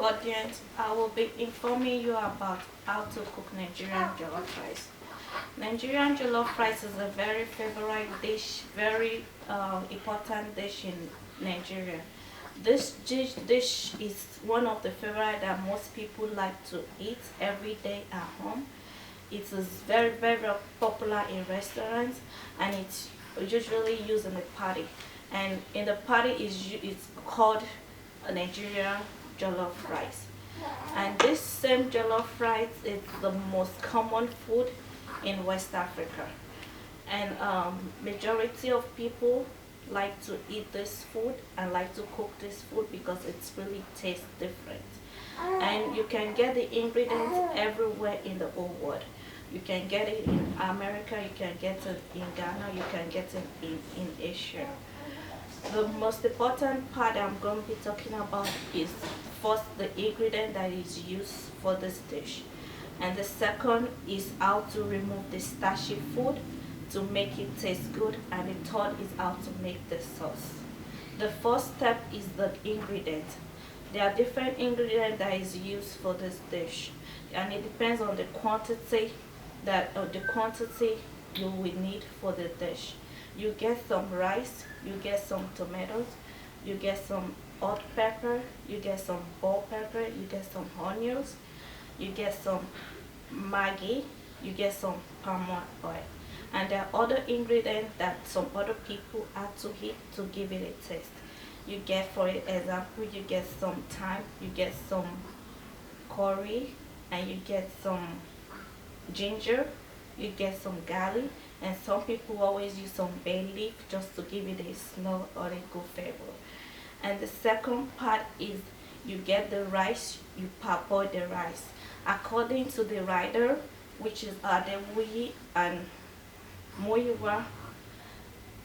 audience, I will be informing you about how to cook Nigerian jollof rice. Nigerian jollof rice is a very favorite dish, very important dish in Nigeria. This dish is one of the favorite that most people like to eat every day at home. It is very popular in restaurants, and it's usually used in a party. And in the party it's called a Nigerian jollof rice. And this same jollof rice is the most common food in West Africa. And majority of people like to eat this food and like to cook this food because it's really tastes different. And you can get the ingredients everywhere in the whole world. You can get it in America, you can get it in Ghana, you can get it in Asia. The most important part I'm going to be talking about is first the ingredient that is used for this dish. And the second is how to remove the starchy food to make it taste good, and the third is how to make the sauce. The first step is the ingredient. There are different ingredients that is used for this dish, and it depends on the quantity you will need for the dish. You get some rice, you get some tomatoes, you get some hot pepper, you get some bell pepper, you get some onions, you get some Maggi, you get some palm oil. And there are other ingredients that some other people add to it to give it a taste. You get, for example, you get some thyme, you get some curry, and you get some ginger, you get some garlic, and some people always use some bay leaf just to give it a smell or a good flavor. And the second part is you get the rice, you parboil the rice. According to the writer, which is Adewuyi and Muyiwa,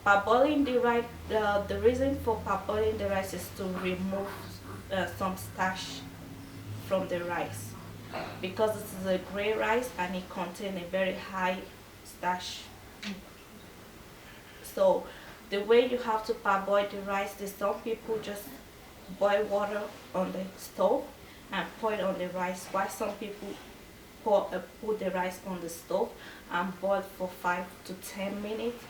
parboiling the rice, the reason for parboiling the rice is to remove some starch from the rice, because this is a gray rice and it contains a very high starch. So the way you have to parboil the rice is some people just boil water on the stove and pour it on the rice, while some people put the rice on the stove and boil for 5 to 10 minutes.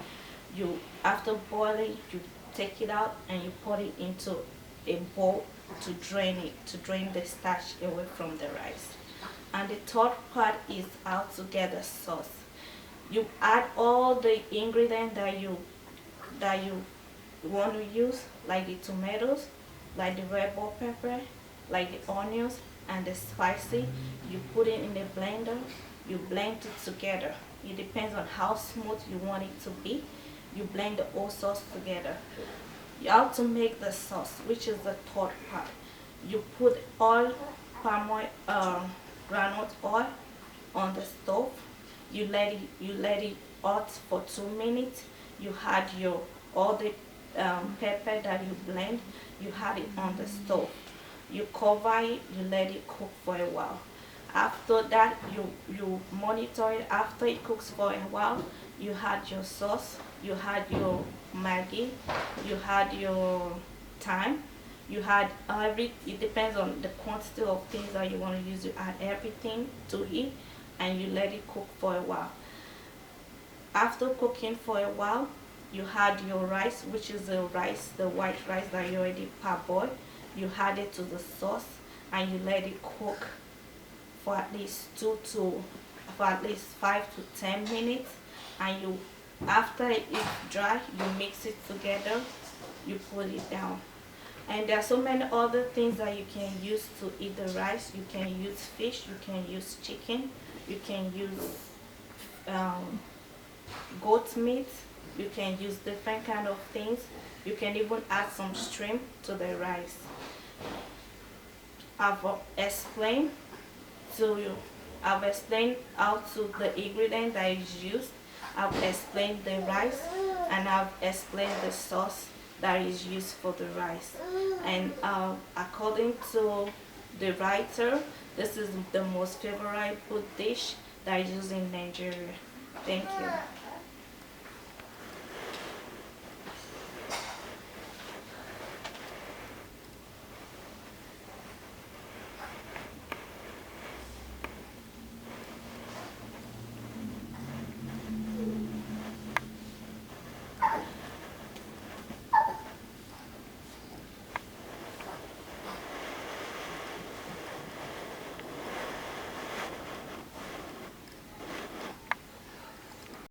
After boiling, you take it out and you put it into a bowl to drain the starch away from the rice. And the third part is how to get the sauce. You add all the ingredients that you want to use, like the tomatoes, like the red bell pepper, like the onions, and the spicy. You put it in the blender, you blend it together. It depends on how smooth you want it to be. You blend the whole sauce together. You have to make the sauce, which is the third part. You put oil, palm oil, groundnut oil on the stove. You let it hot for 2 minutes. You add all the pepper that you blend. You add it on the stove. You cover it. You let it cook for a while. After that, you monitor it. After it cooks for a while, you add your sauce. You add your Maggi. You add your thyme. You add it depends on the quantity of things that you want to use. You add everything to it and you let it cook for a while. After cooking for a while, you add your rice, which is the white rice that you already parboiled. You add it to the sauce and you let it cook for at least 5 to 10 minutes. And after it is dry, you mix it together, you put it down. And there are so many other things that you can use to eat the rice. You can use fish, you can use chicken, you can use goat meat, you can use different kind of things. You can even add some shrimp to the rice. I've explained how to the ingredient that is used. I've explained the rice, and I've explained the sauce that is used for the rice. And according to the writer, this is the most favorite food dish that is used in Nigeria. Thank you.